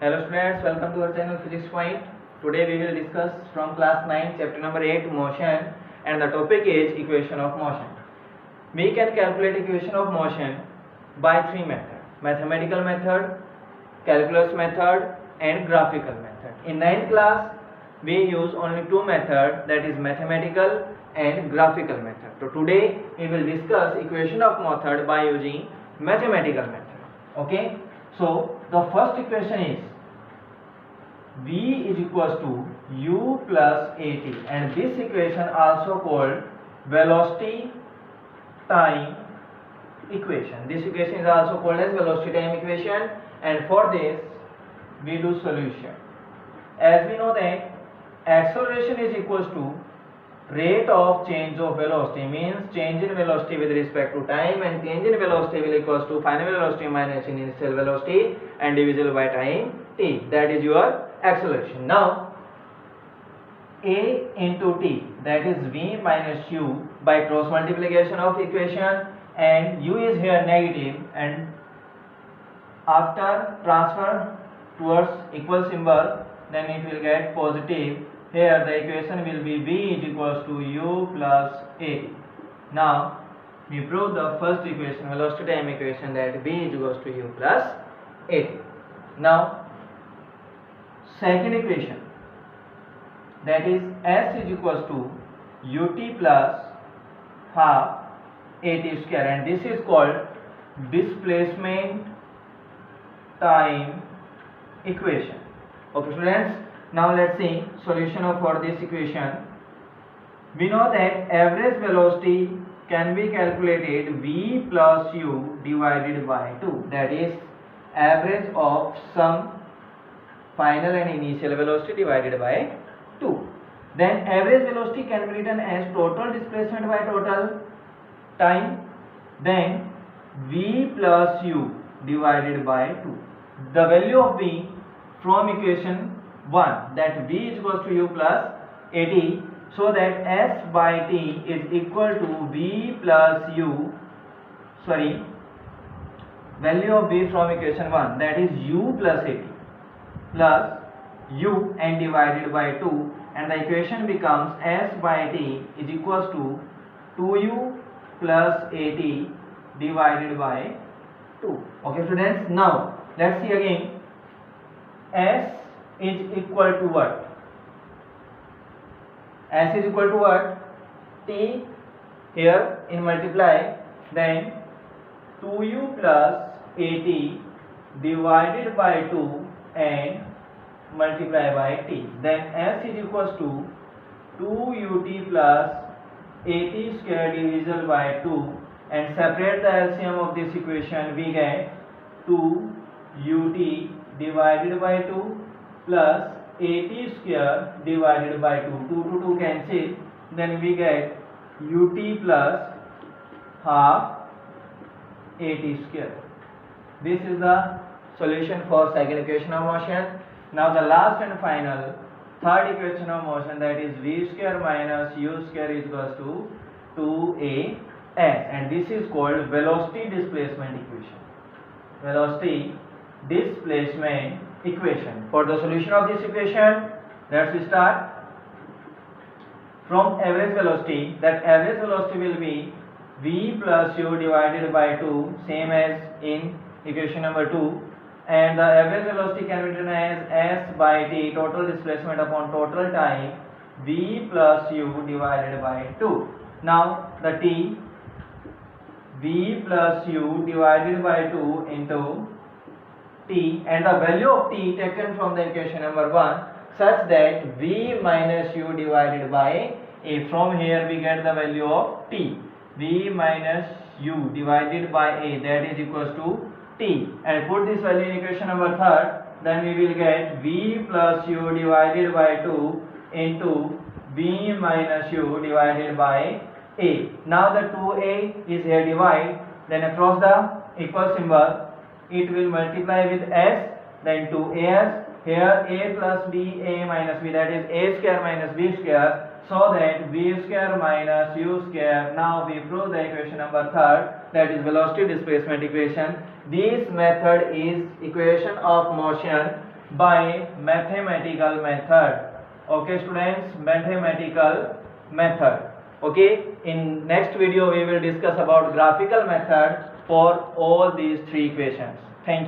Hello students, welcome to our channel Physics Point. Today we will discuss from class 9 chapter number 8 motion, and the topic is equation of motion. We can calculate equation of motion by three methods: mathematical method, calculus method and graphical method. In 9th class we use only two methods, that is mathematical and graphical method. So today we will discuss equation of method by using mathematical method. Okay, so the first equation is V is equals to U plus AT, and this equation also called velocity time equation. This equation is also called as velocity time equation, and for this we do solution. As we know that acceleration is equals to rate of change of velocity, means change in velocity with respect to time, and change in velocity will equals to final velocity minus initial velocity and divisible by time t. That is your acceleration. Now a into t, that is v minus u by cross multiplication of equation, and u is here negative, and after transfer towards equal symbol then it will get positive. Here the equation will be v is equals to u plus at. Now we prove the first equation, velocity time equation, that v is equals to u plus at. Now second equation, that is s is equals to ut plus half at square, and this is called displacement time equation. Okay students, now let's see solution for this equation. We know that average velocity can be calculated v plus u divided by 2, that is average of some final and initial velocity divided by 2. Then average velocity can be written as total displacement by total time, then v plus u divided by 2. The value of v from equation 1, that v is equals to u plus at, so that s by t is equal to v plus u, value of v from equation 1, that is u plus at plus u and divided by 2, and the equation becomes s by t is equals to 2u plus at divided by 2. Okay students, now let's see again. S is equal to what? S is equal to what? T here in multiply, then 2u plus at divided by 2 and multiply by t. Then S is equals to 2ut plus at square divisible by 2, and separate the LCM of this equation, we get 2ut divided by 2 plus at square divided by 2. 2 to 2 cancel, then we get ut plus half at square. This is the solution for second equation of motion. Now the last and final third equation of motion, that is v square minus u square is equals to 2as, and this is called velocity displacement equation. Velocity displacement equation. For the solution of this equation, let's start from average velocity. That average velocity will be v plus u divided by 2, same as in equation number 2, and the average velocity can be written as s by t, total displacement upon total time, v plus u divided by 2. Now the t, v plus u divided by 2 into t, and the value of t taken from the equation number 1, such that v minus u divided by a. From here we get the value of t, v minus u divided by a, that is equals to t, and put this value in equation number 3rd, then we will get v plus u divided by 2 into v minus u divided by a. Now the 2a is here divide, then across the equal symbol it will multiply with s, then 2as, here a plus b, a minus b, that is a square minus b square, so that v square minus u square. Now we prove the equation number 3rd, that is velocity displacement equation. This method is equation of motion by mathematical method. Okay students, mathematical method. Okay, in next video we will discuss about graphical method for all these three equations. Thank you.